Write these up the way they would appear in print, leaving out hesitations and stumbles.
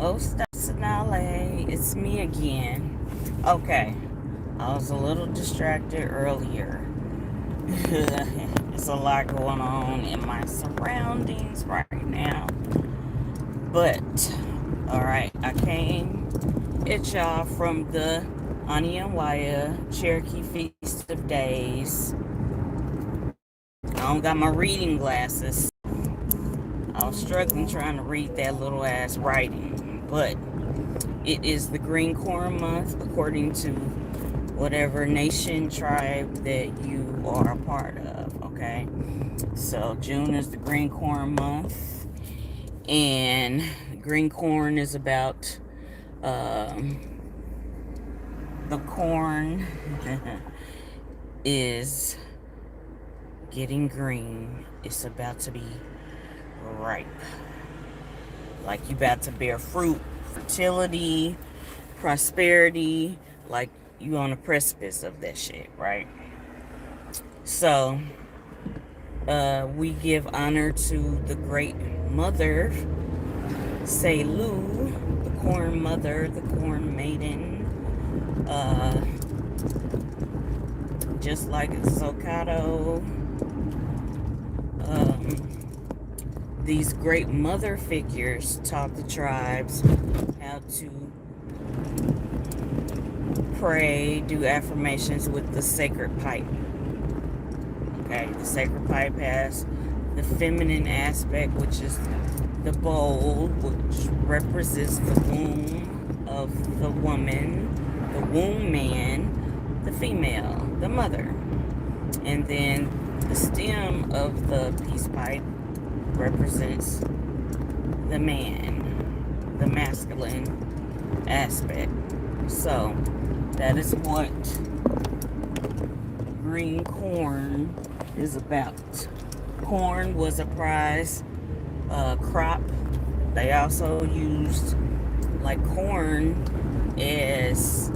Oh, Stasinale, it's me again. Okay, I was a little distracted earlier. There's a lot going on in my surroundings right now. But, alright, I came at y'all from the Anianwaya Cherokee Feast of Days. I don't got my reading glasses. I was struggling trying to read that little ass writing. But it is the Green Corn Month according to whatever nation, tribe that you are a part of, okay? So June is the Green Corn Month, and green corn is about the corn is getting green. It's about to be ripe. Like you about to bear fruit, fertility, prosperity, like you on the precipice of that shit, right? So, we give honor to the great mother, Selu, the corn mother, the corn maiden, just like Zocato. These great mother figures taught the tribes how to pray, do affirmations with the sacred pipe. Okay, the sacred pipe has the feminine aspect, which is the bowl, which represents the womb of the woman, the womb man, the female, the mother. And then the stem of the peace pipe represents the man, the masculine aspect. So that is what green corn is about. Corn was a prize crop. They also used like corn as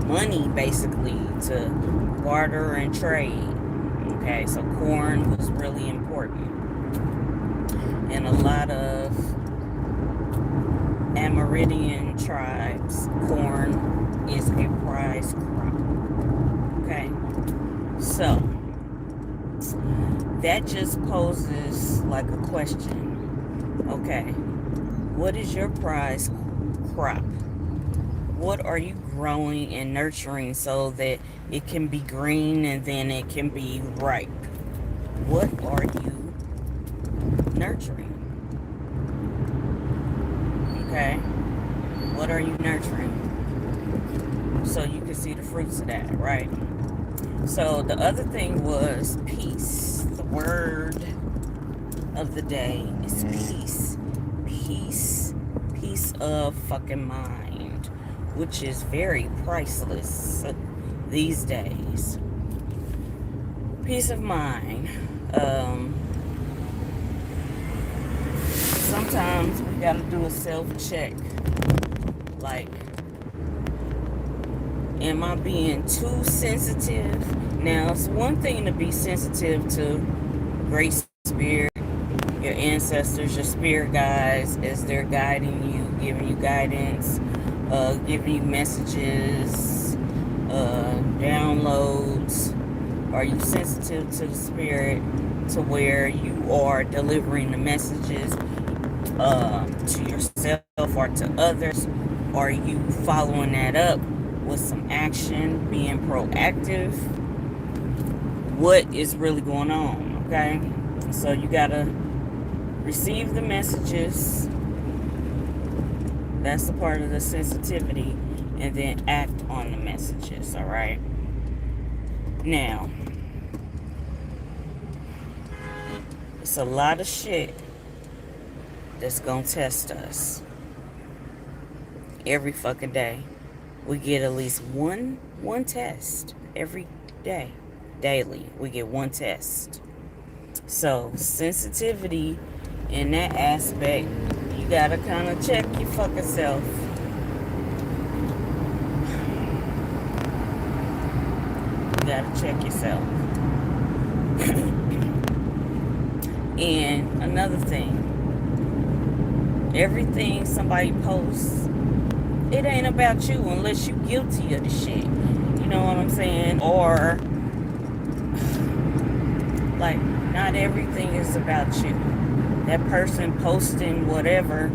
money basically to barter and trade. Okay, so corn was really important. In a lot of Amerindian tribes, corn is a prize crop. Okay, so that just poses like a question. Okay, what is your prize crop? What are you growing and nurturing so that it can be green and then it can be ripe? What are you nurturing? Okay, what are you nurturing? So you can see the fruits of that, right? So the other thing was peace. The word of the day is peace. Peace. Peace of fucking mind, which is very priceless these days. Peace of mind. Sometimes we gotta do a self-check. Like, am I being too sensitive? Now, it's one thing to be sensitive to Great Spirit, your ancestors, your spirit guides, as they're guiding you, giving you guidance, giving you messages, downloads. Are you sensitive to the spirit to where you are delivering the messages to yourself or to others? Are you following that up with some action, being proactive? What is really going on? Okay, so you gotta receive the messages. That's the part of the sensitivity, and then act on the messages. All right. Now, it's a lot of shit that's gonna test us every fucking day. We get at least one test every day. Daily, we get one test. So sensitivity in that aspect, you gotta kind of check your fucking self. You gotta check yourself. And another thing, Everything somebody posts, it ain't about you unless you guilty of the shit. You know what I'm saying? Or, like, not everything is about you. That person posting whatever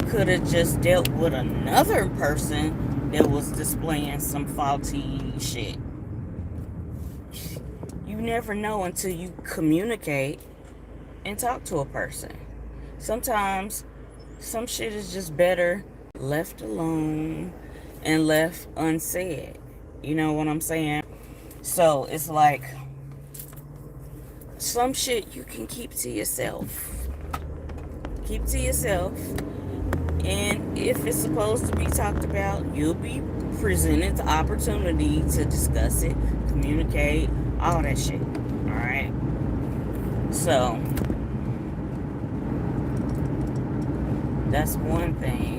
could have just dealt with another person that was displaying some faulty shit. You never know until you communicate and talk to a person. Sometimes some shit is just better left alone and left unsaid. You know what I'm saying? So it's like some shit you can keep to yourself. Keep to yourself. And if it's supposed to be talked about, you'll be presented the opportunity to discuss it, communicate, all that shit. Alright? So, that's one thing.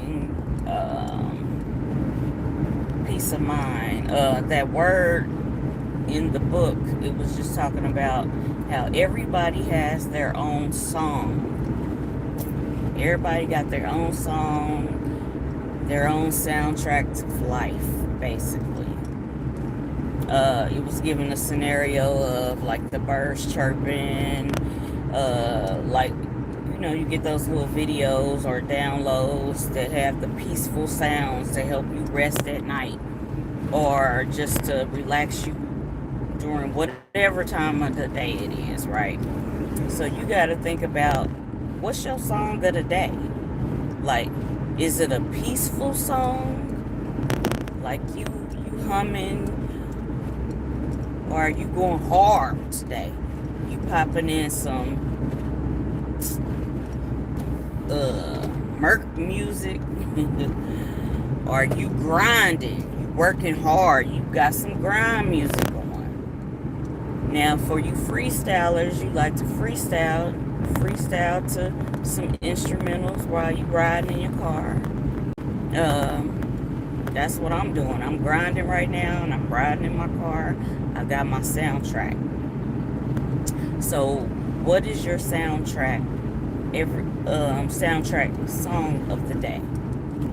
Peace of mind. That word in the book, it was just talking about how everybody has their own song. Everybody got their own song, their own soundtrack to life, basically. It was given a scenario of like the birds chirping, like, you know, you get those little videos or downloads that have the peaceful sounds to help you rest at night, or just to relax you during whatever time of the day it is, right? So you got to think about, what's your song of the day? Like, is it a peaceful song? Like you humming? Or are you going hard today? You popping in some Merc music? Or are you grinding? You working hard? You got some grind music on. Now, for you freestylers, you like to freestyle to some instrumentals while you riding in your car. That's what I'm doing. I'm grinding right now, and I'm riding in my car. I got my soundtrack. So, what is your soundtrack? Soundtrack song of the day?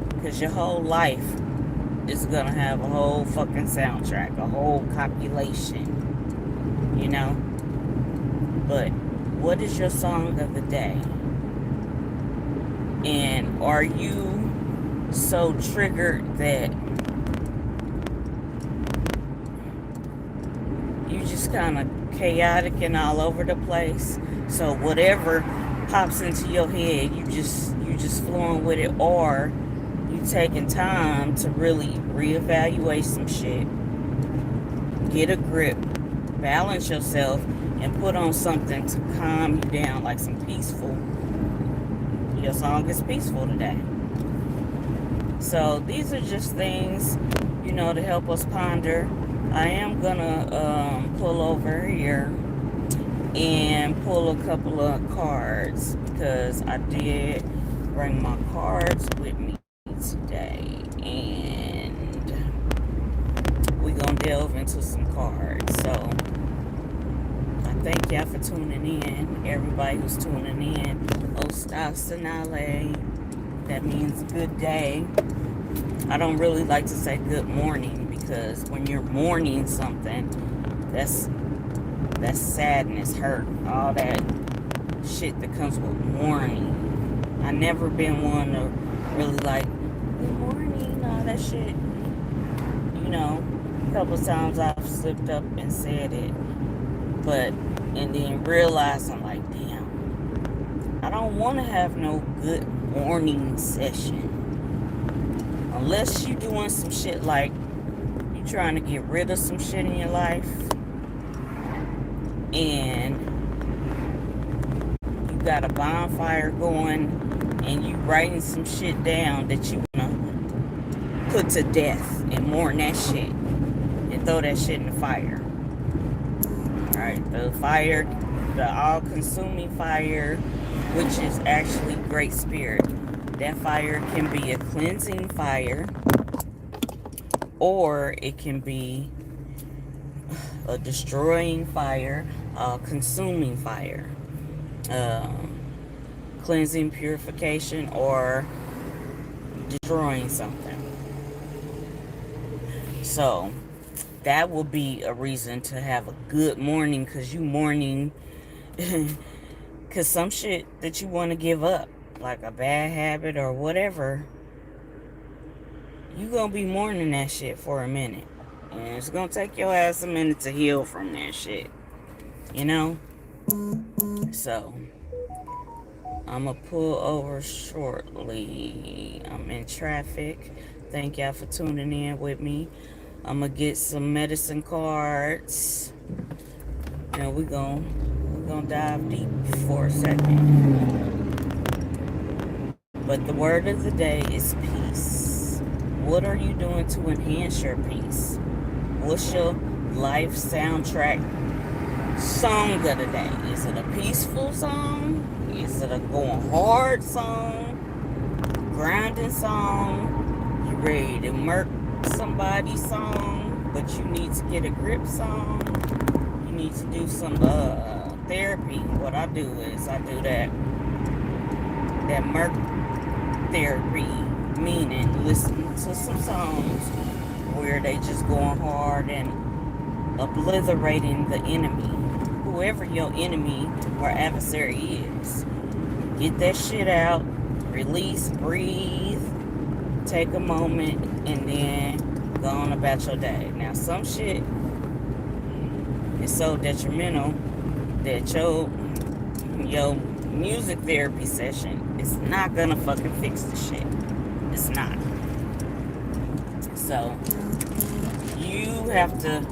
Because your whole life is gonna have a whole fucking soundtrack, a whole copulation. You know. But what is your song of the day? And are you so triggered that you just kind of chaotic and all over the place? So whatever pops into your head, you just flowing with it, or you taking time to really reevaluate some shit, get a grip, balance yourself, and put on something to calm you down, like some peaceful. Your song is peaceful today. So these are just things, you know, to help us ponder. I am gonna pull over here and pull a couple of cards, because I did bring my cards with me today, and we're gonna delve into some cards. So thank y'all for tuning in. Everybody who's tuning in. Ostasanale. That means good day. I don't really like to say good morning, because when you're mourning something, that's sadness, hurt, all that shit that comes with mourning. I never been one to really like good morning, all that shit. You know, a couple times I've slipped up and said it. And then realize, I'm like, damn, I don't want to have no good morning session. Unless you doing some shit like you trying to get rid of some shit in your life, and you got a bonfire going, and you writing some shit down that you want to put to death and mourn that shit and throw that shit in the fire. Alright, the fire, the all-consuming fire, which is actually Great Spirit. That fire can be a cleansing fire, or it can be a destroying fire, a consuming fire. cleansing, purification, or destroying something. So that will be a reason to have a good morning, because you mourning because some shit that you want to give up, like a bad habit or whatever, you gonna be mourning that shit for a minute, and it's gonna take your ass a minute to heal from that shit, you know. So I'm gonna pull over shortly. I'm in traffic. Thank y'all for tuning in with me. I'm gonna get some medicine cards, and we're gonna dive deep for a second. But the word of the day is peace. What are you doing to enhance your peace? What's your life soundtrack song of the day? Is it a peaceful song? Is it a going hard song? Grinding song? You ready to murk somebody song, but you need to get a grip song? You need to do some therapy. What I do is I do that murk therapy, meaning listen to some songs where they just going hard and obliterating the enemy, whoever your enemy or adversary is. Get that shit out, release, breathe, take a moment, and then go on about your day. Now, some shit is so detrimental that your music therapy session is not gonna fucking fix the shit. It's not. So you have to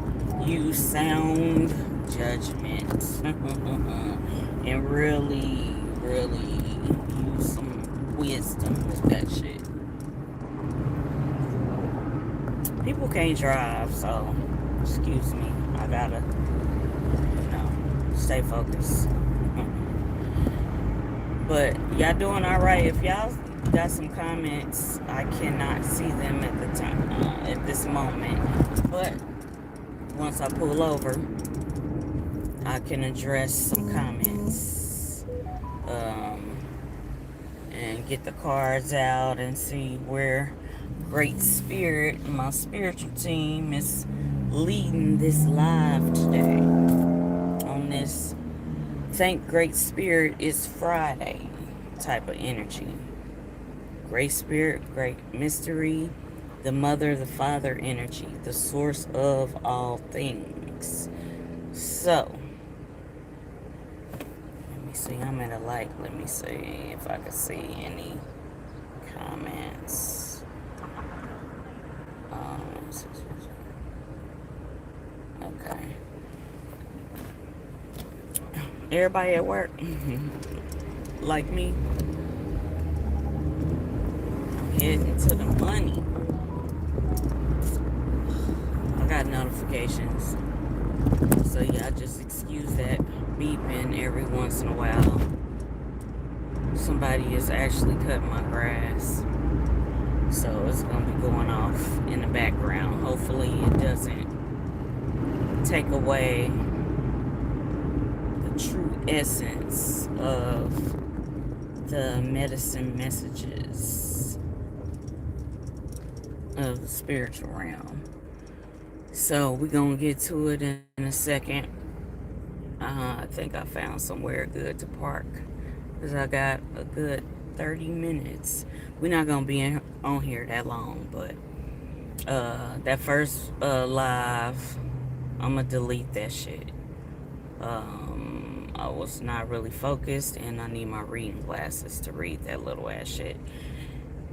use sound judgment and really use some wisdom with that shit. People can't drive, so excuse me. I gotta, stay focused. But y'all doing all right. If y'all got some comments, I cannot see them at the time, at this moment. But once I pull over, I can address some comments, and get the cards out and see where Great Spirit, my spiritual team, is leading this live today on this Thank Great Spirit It's Friday type of energy. Great Spirit, Great Mystery, the Mother, the Father energy, the source of all things. So, let me see, I'm at a light. Let me see if I can see any comments. Okay. Everybody at work, like me, I'm heading to the money. I got notifications, so yeah, just excuse that beeping every once in a while. Somebody is actually cutting my grass, so it's gonna be going off in the background. Hopefully it doesn't take away true essence of the medicine messages of the spiritual realm. So we're gonna get to it in a second. I think I found somewhere good to park, because I got a good 30 minutes. We're not gonna be on here that long, but that first live, I'm gonna delete that shit. I was not really focused, and I need my reading glasses to read that little ass shit.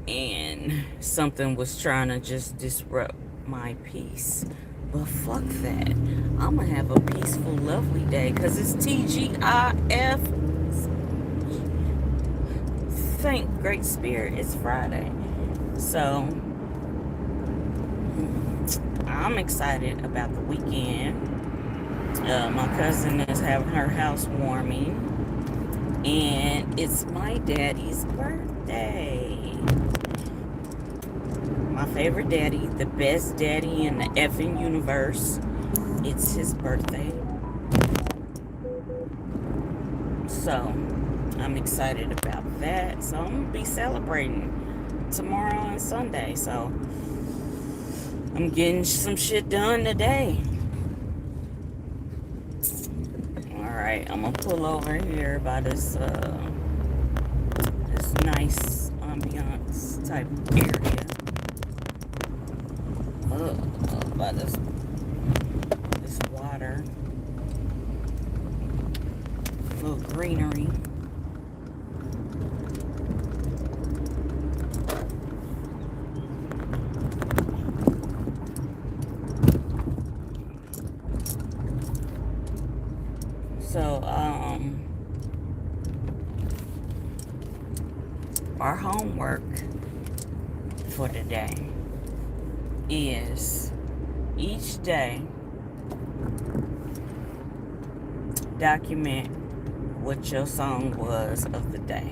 And something was trying to just disrupt my peace. But fuck that. I'm gonna have a peaceful, lovely day, because it's TGIF. Thank Great Spirit It's Friday. So I'm excited about the weekend. My cousin is having her housewarming, and it's my daddy's birthday. My favorite daddy, the best daddy in the effing universe. It's his birthday. So I'm excited about that. So I'm going to be celebrating tomorrow and Sunday. So I'm getting some shit done today. Alright, I'm going to pull over here by this nice ambiance type area. By this water. A little greenery. So, our homework for today is each day document what your song was of the day.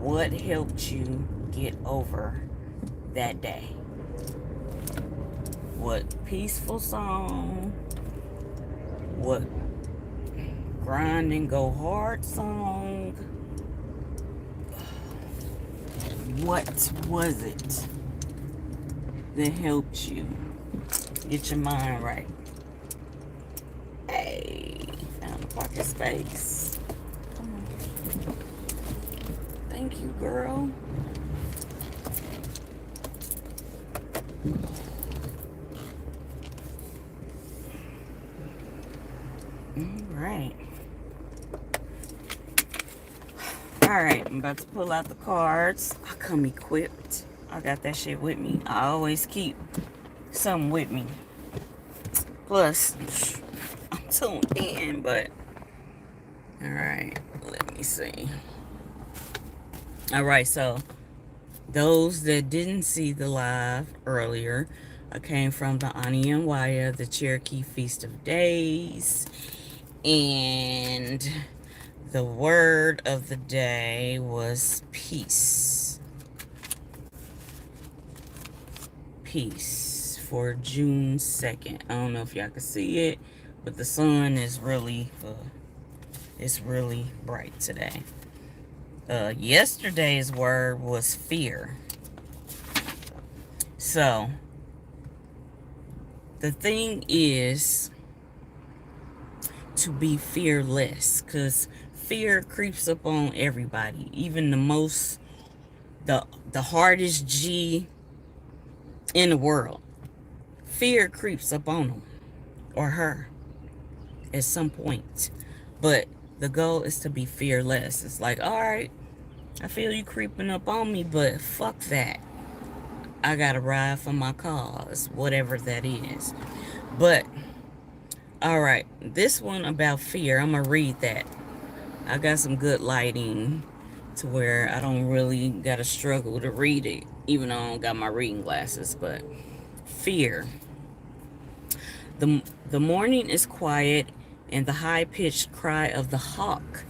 What helped you get over that day? What peaceful song? What grind and go hard song? What was it that helped you get your mind right? Hey, found a pocket space. Come on. Thank you, girl. Alright. Alright, I'm about to pull out the cards. I come equipped. I got that shit with me. I always keep something with me. Plus, I'm tuned in, but... Alright, let me see. Alright, so... Those that didn't see the live earlier, I came from the Ani and Waya, the Cherokee Feast of Days. And the word of the day was peace. Peace for June 2nd. I don't know if y'all can see it, but the sun is really, it's really bright today. Yesterday's word was fear. So, the thing is to be fearless, because fear creeps up on everybody, even the hardest G in the world. Fear creeps up on them or her at some point. But the goal is to be fearless. It's like, all right, I feel you creeping up on me, but fuck that. I gotta ride for my cause, whatever that is. But, all right, this one about fear, I'm gonna read that. I got some good lighting to where I don't really gotta struggle to read it, even though I don't got my reading glasses. But fear. The morning is quiet, and the high-pitched cry of the hawk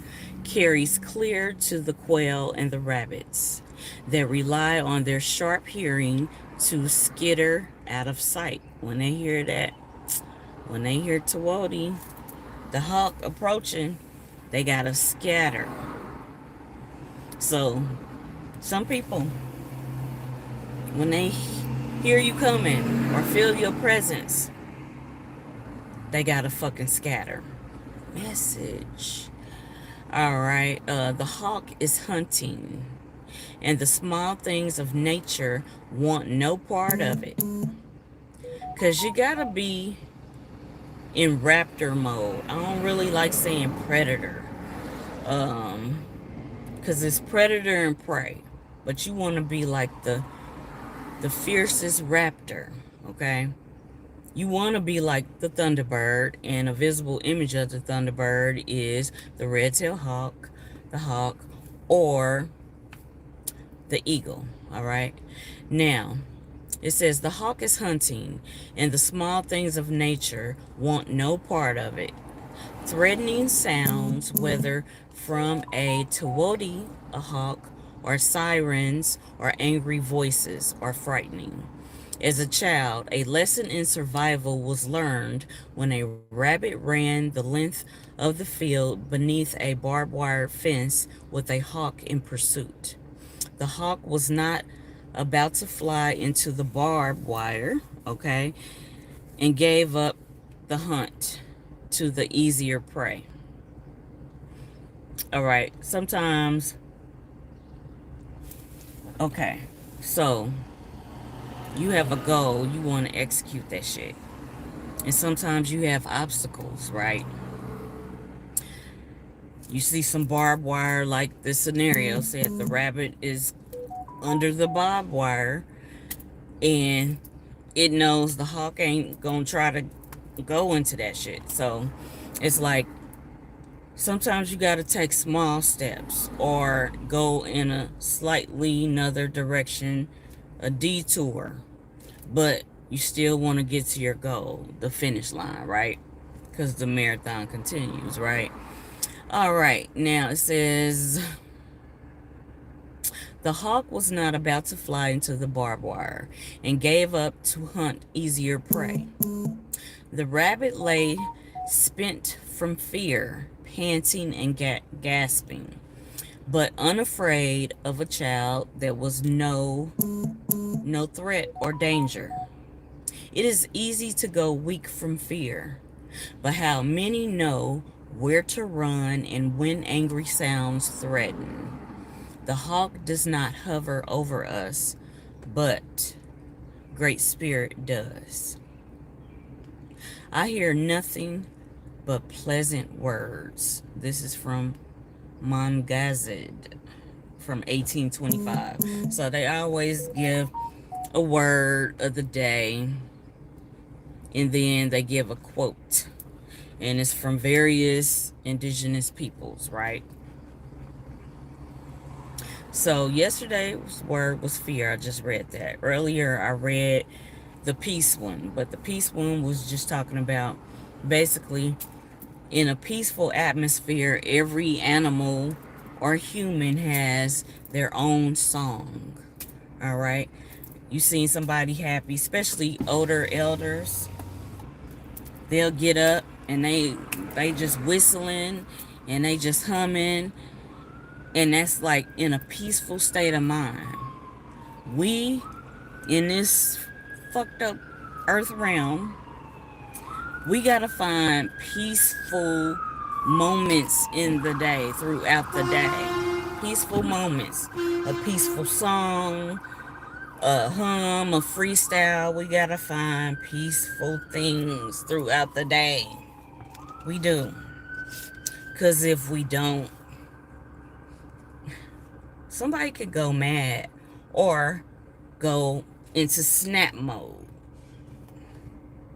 carries clear to the quail and the rabbits that rely on their sharp hearing to skitter out of sight. When they hear that, when they hear Tawodi, the hawk approaching, they gotta scatter. So, some people, when they hear you coming or feel your presence, they gotta fucking scatter. Message. Alright, the hawk is hunting, and the small things of nature want no part of it. Because you gotta be in raptor mode. I don't really like saying predator. Because it's predator and prey. But you want to be like the fiercest raptor, okay? You want to be like the Thunderbird, and a visible image of the Thunderbird is the red-tailed hawk, the hawk, or the eagle, all right? Now, it says, the hawk is hunting, and the small things of nature want no part of it. Threatening sounds, whether from a tawodi, a hawk, or sirens, or angry voices, are frightening. As a child, a lesson in survival was learned when a rabbit ran the length of the field beneath a barbed wire fence with a hawk in pursuit. The hawk was not about to fly into the barbed wire, okay, and gave up the hunt to the easier prey. All right, sometimes, okay, so you have a goal, you want to execute that shit. And sometimes you have obstacles, right? You see some barbed wire, like this scenario said, the rabbit is under the barbed wire, and it knows the hawk ain't gonna try to go into that shit. So it's like, sometimes you gotta take small steps or go in a slightly another direction, a detour, but you still want to get to your goal, the finish line, right? Because the marathon continues, right? All right, now it says, the hawk was not about to fly into the barbed wire and gave up to hunt easier prey. The rabbit lay spent from fear, panting and gasping, but unafraid of a child. There was no threat or danger. It is easy to go weak from fear, but how many know where to run and when angry sounds threaten? The hawk does not hover over us, but Great Spirit does. I hear nothing but pleasant words. This is from Mongazid from 1825. So they always give a word of the day, and then they give a quote, and it's from various indigenous peoples, right? So yesterday's word was fear. I just read that. Earlier I read the peace one, but the peace one was just talking about basically in a peaceful atmosphere, every animal or human has their own song. All right, you seen somebody happy, especially older elders, they'll get up and they just whistling and they just humming, and that's like in a peaceful state of mind. We in this fucked up earth realm, we gotta find peaceful moments in the day, throughout the day. Peaceful moments, a peaceful song, a hum, a freestyle. We gotta find peaceful things throughout the day. We do. Because if we don't, somebody could go mad or go into snap mode.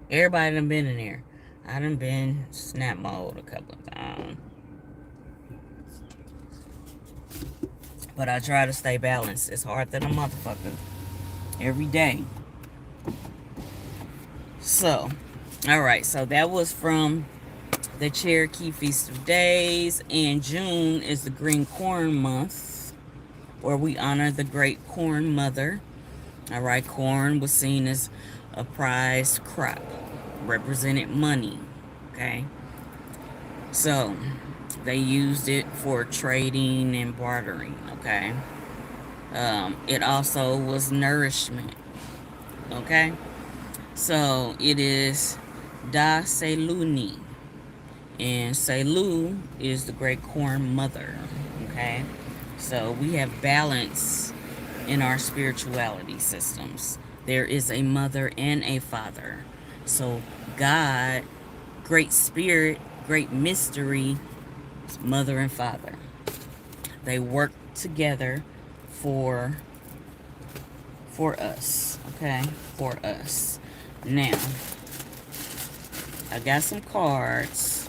Everybody done been in there. I done been snap mode a couple of times. But I try to stay balanced. It's hard than a motherfucker. Every day. So, alright. So that was from the Cherokee Feast of Days. And June is the Green Corn Month, where we honor the Great Corn Mother. Alright, corn was seen as a prized crop, represented money. Okay, so they used it for trading and bartering. Okay, it also was nourishment. Okay, so it is Da Seluni, and Selu is the Great Corn Mother. Okay, so we have balance in our spirituality systems. There is a mother and a father. So God, Great Spirit, Great Mystery, mother and father. They work together for us. Okay? For us. Now, I got some cards.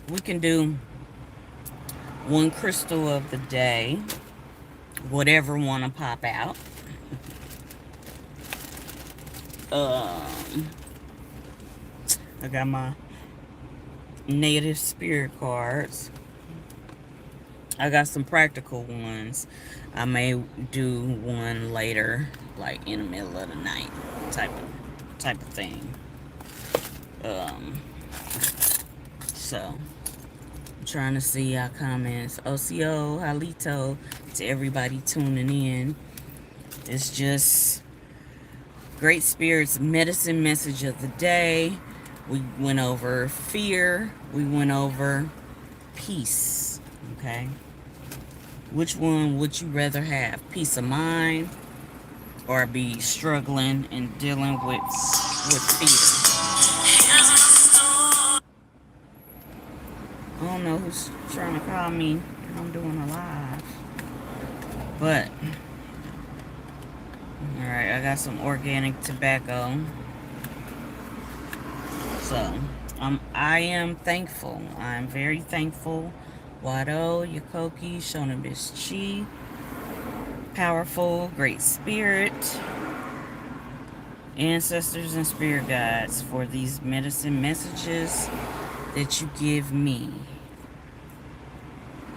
We can do one crystal of the day. Whatever want to pop out. I got my native spirit cards. I got some practical ones. I may do one later, like in the middle of the night, type of thing. So, I'm trying to see y'all comments. OCO, Halito, to everybody tuning in. It's just Great Spirit's medicine message of the day. We went over fear. We went over peace. Okay? Which one would you rather have? Peace of mind or be struggling and dealing with fear? I don't know who's trying to call me. I'm doing a live. But, alright, I got some organic tobacco. So, I am thankful. I'm very thankful. Wado, Yakoki, Shonabish Chi, Powerful, Great Spirit, ancestors and spirit guides for these medicine messages that you give me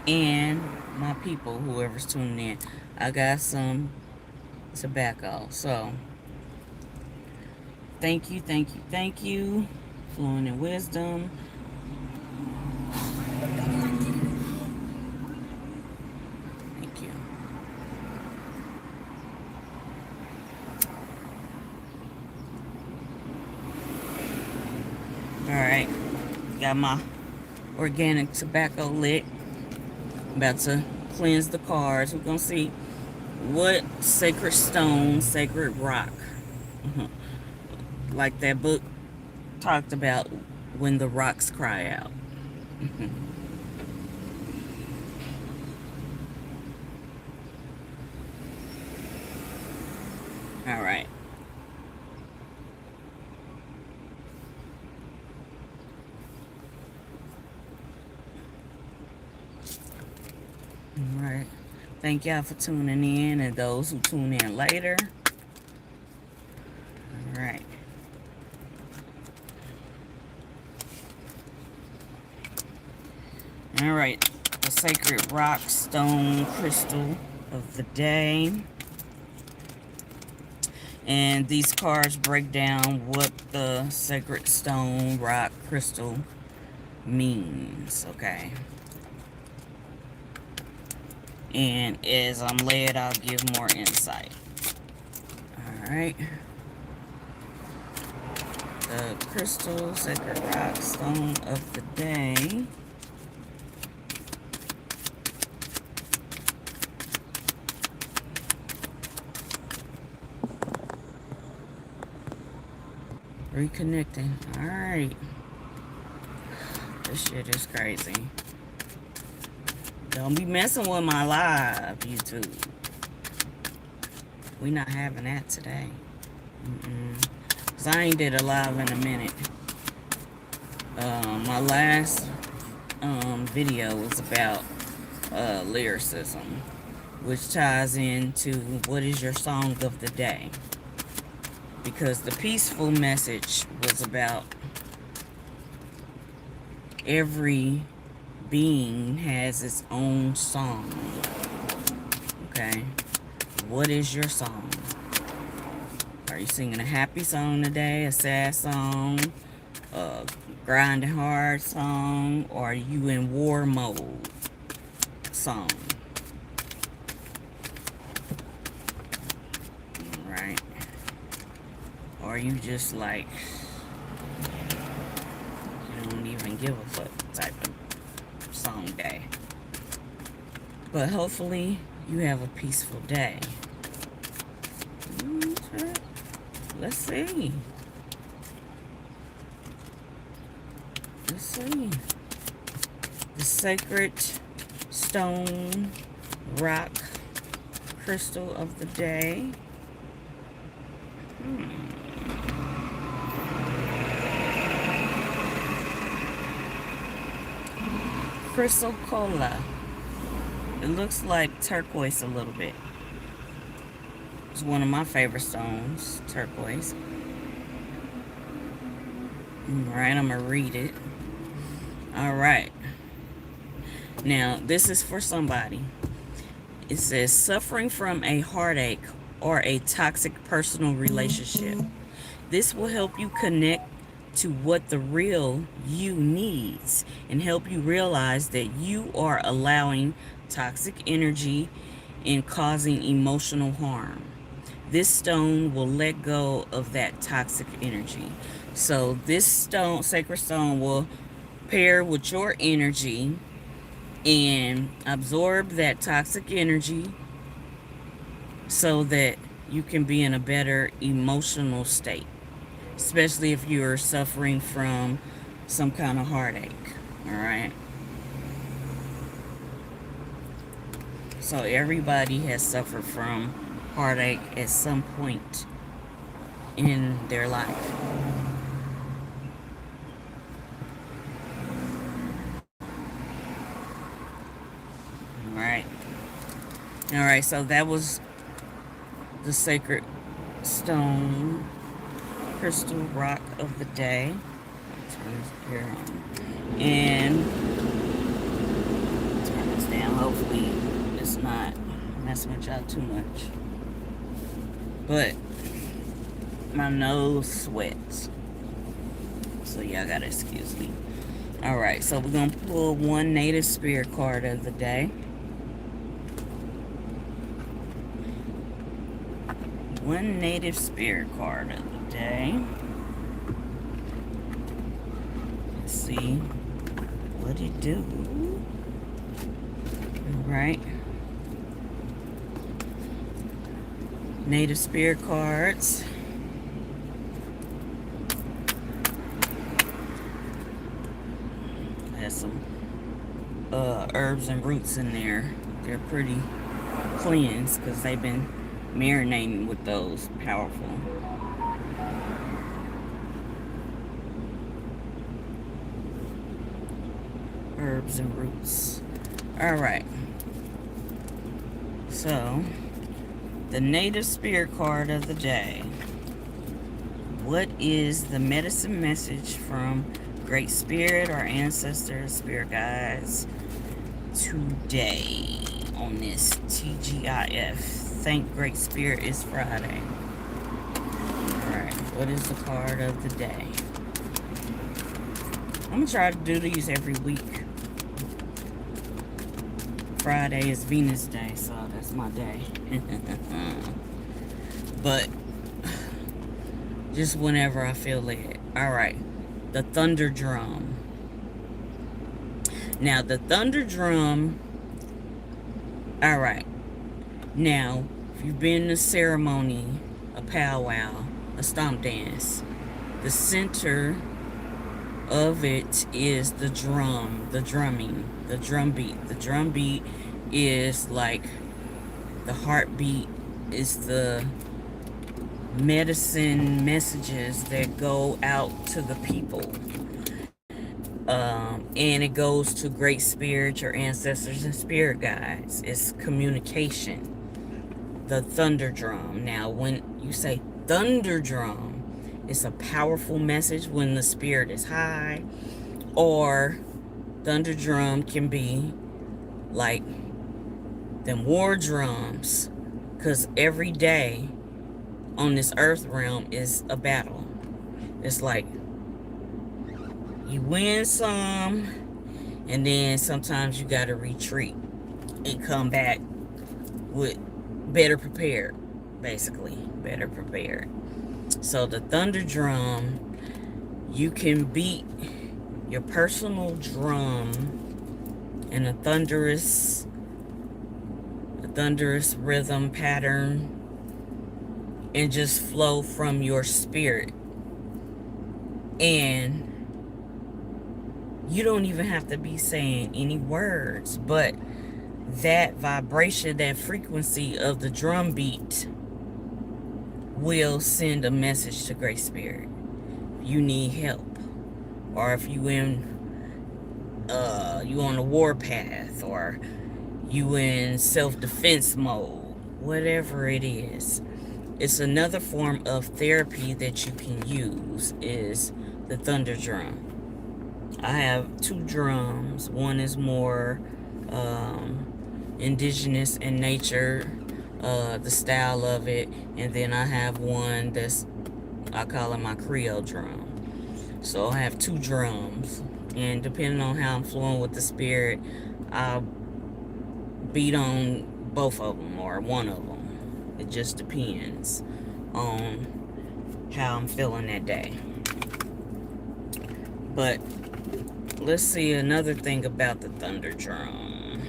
and my people, whoever's tuning in. I got some tobacco. So, thank you, thank you, thank you. Flowing in wisdom. Thank you. Alright. Got my organic tobacco lit. About to cleanse the cards. We're going to see what sacred stone, sacred rock, like that book talked about, when the rocks cry out. All right. All right. Thank y'all for tuning in, and those who tune in later. All right. All right. The sacred rock, stone, crystal of the day. And these cards break down what the sacred stone, rock, crystal means, okay? And as I'm led, I'll give more insight. Alright. The crystal, sacred rock, stone of the day. Reconnecting. Alright. This shit is crazy. Don't be messing with my live, YouTube. We not having that today. Cause I ain't did a live in a minute. My last video was about lyricism, which ties into what is your song of the day. Because the peaceful message was about every being has its own song. Okay? What is your song? Are you singing a happy song today, a sad song, a grinding hard song, or are you in war mode song? Right? Or are you just like, you don't even give a fuck type of song day? But hopefully you have a peaceful day. Let's see. Let's see. The sacred stone, rock, crystal of the day. Crystal cola. It looks like turquoise a little bit. It's one of my favorite stones, turquoise. Alright, I'm going to read it. Alright. Now, this is for somebody. It says, suffering from a heartache or a toxic personal relationship. This will help you connect to what the real you needs and help you realize that you are allowing toxic energy and causing emotional harm. This stone will let go of that toxic energy. So this stone, sacred stone, will pair with your energy and absorb that toxic energy so that you can be in a better emotional state, especially if you're suffering from some kind of heartache. All right. So everybody has suffered from heartache at some point in their life. All right. All right. So that was the sacred stone crystal rock of the day. And turn this down. Hopefully it's not messing with y'all too much. But my nose sweats, so y'all gotta excuse me. All right, so we're gonna pull one native spirit card of the day. One native spirit card of the day. Let's see what it do. All right. Native spirit cards. Has some herbs and roots in there. They're pretty cleansed because they've been marinating with those powerful. Herbs and roots. All right. So, the native spirit card of the day. What is the medicine message from Great Spirit, our ancestors, spirit guides, today on this TGIF? Thank Great Spirit it's Friday. Alright, what is the card of the day? I'm going to try to do these every week. Friday is Venus Day, so that's my day. But just whenever I feel led. Alright, the thunder drum. Now, the thunder drum, alright. Now, if you've been in a ceremony, a powwow, a stomp dance, the center of it is the drum, the drumming, the drum beat. The drum beat is like the heartbeat, is the medicine messages that go out to the people. And it goes to Great Spirit, your ancestors and spirit guides. It's communication. The thunder drum. Now, when you say thunder drum, it's a powerful message when the spirit is high. Or thunder drum can be like them war drums. Because every day on this earth realm is a battle. It's like you win some, and then sometimes you got to retreat and come back with better prepared, basically better prepared. So the thunder drum, you can beat your personal drum in a thunderous rhythm pattern and just flow from your spirit. And you don't even have to be saying any words, but that vibration, that frequency of the drum beat will send a message to Great Spirit. You need help, or if you on the war path, or you in self-defense mode, whatever it is. It's another form of therapy that you can use is the thunder drum. I have two drums. One is more indigenous in nature, the style of it, and then I have one that's, I call it my Creole drum. So I have 2 drums. And depending on how I'm flowing with the spirit, I'll beat on both of them or one of them. It just depends on how I'm feeling that day. But let's see another thing about the thunder drum.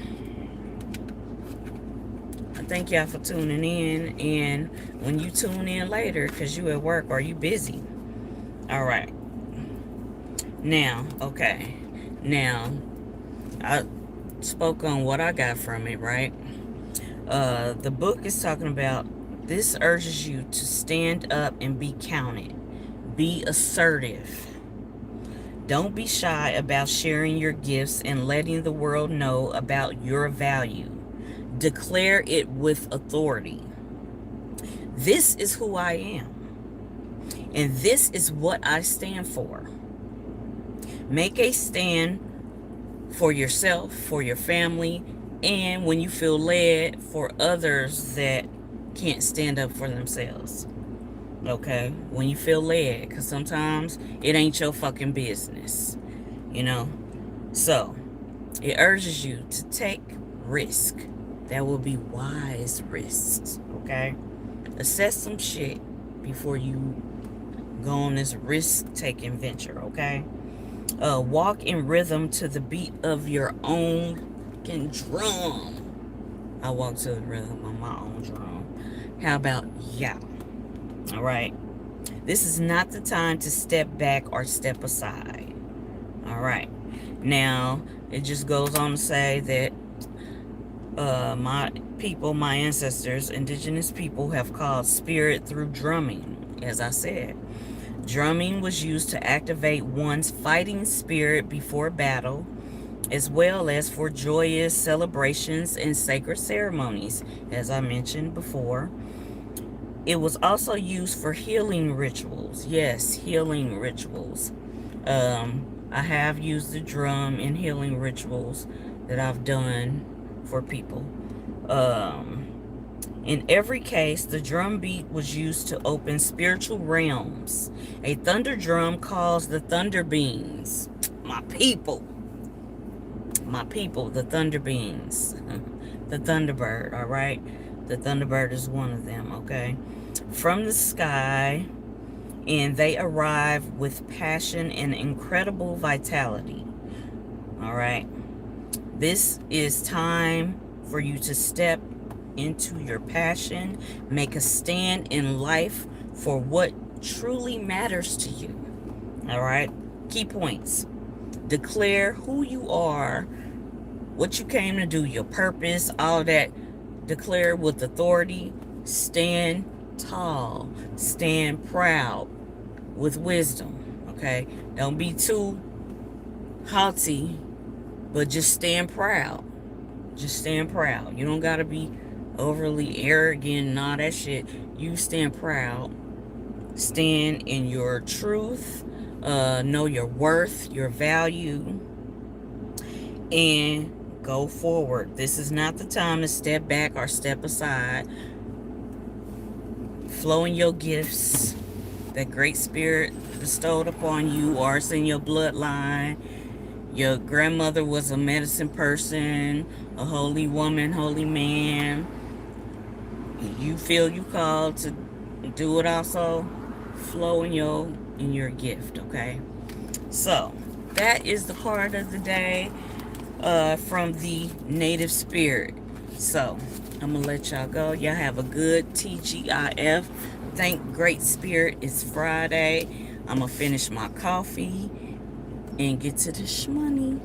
I thank y'all for tuning in. And when you tune in later, because you at work or you busy. All right. Now, okay. Now, I spoke on what I got from it, right? The book is talking about, this urges you to stand up and be counted. Be assertive. Don't be shy about sharing your gifts and letting the world know about your value. Declare it with authority. This is who I am. And this is what I stand for. Make a stand for yourself, for your family, and when you feel led, for others that can't stand up for themselves. Okay? When you feel led, because sometimes it ain't your fucking business. You know? So, it urges you to take risk. That will be wise risks. Okay? Assess some shit before you go on this risk-taking venture. Okay? Walk in rhythm to the beat of your own fucking drum. I walk to the rhythm of my own drum. How about y'all? All right. This is not the time to step back or step aside. All right. Now, it just goes on to say that my people, my ancestors, indigenous people, have called spirit through drumming, as I said. Drumming was used to activate one's fighting spirit before battle, as well as for joyous celebrations and sacred ceremonies, as I mentioned before. It was also used for healing rituals. Yes, healing rituals. I have used the drum in healing rituals that I've done for people. In every case, the drum beat was used to open spiritual realms. A thunder drum calls the thunder beings. My people, the thunder beings. The thunderbird, all right? The thunderbird is one of them, okay? From the sky, and they arrive with passion and incredible vitality, all right? This is time for you to step into your passion, make a stand in life for what truly matters to you. All right? Key points. Declare who you are, what you came to do, your purpose, all that. Declare with authority. Stand tall. Stand proud with wisdom. Okay? Don't be too haughty, but just stand proud. Just stand proud. You don't got to be overly arrogant and all that shit. You stand proud. Stand in your truth. Know your worth, your value, and go forward. This is not the time to step back or step aside. Flow in your gifts that Great Spirit bestowed upon you, or it's in your bloodline. Your grandmother was a medicine person, a holy woman, holy man. You feel you called to do it also. Flow in your gift, okay? So, that is the part of the day from the native spirit. So, I'm going to let y'all go. Y'all have a good TGIF. Thank Great Spirit. It's Friday. I'm going to finish my coffee and get to the shmoney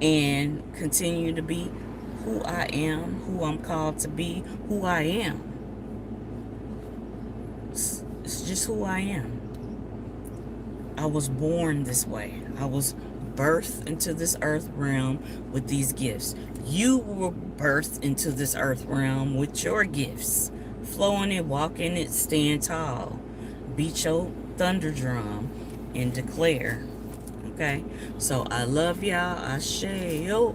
and continue to be who I am, who I'm called to be, who I am. It's just who I am. I was born this way. I was birthed into this earth realm with these gifts. You were birthed into this earth realm with your gifts. Flow in it, walk in it, stand tall. Beat your thunder drum and declare. Okay? So I love y'all. I share.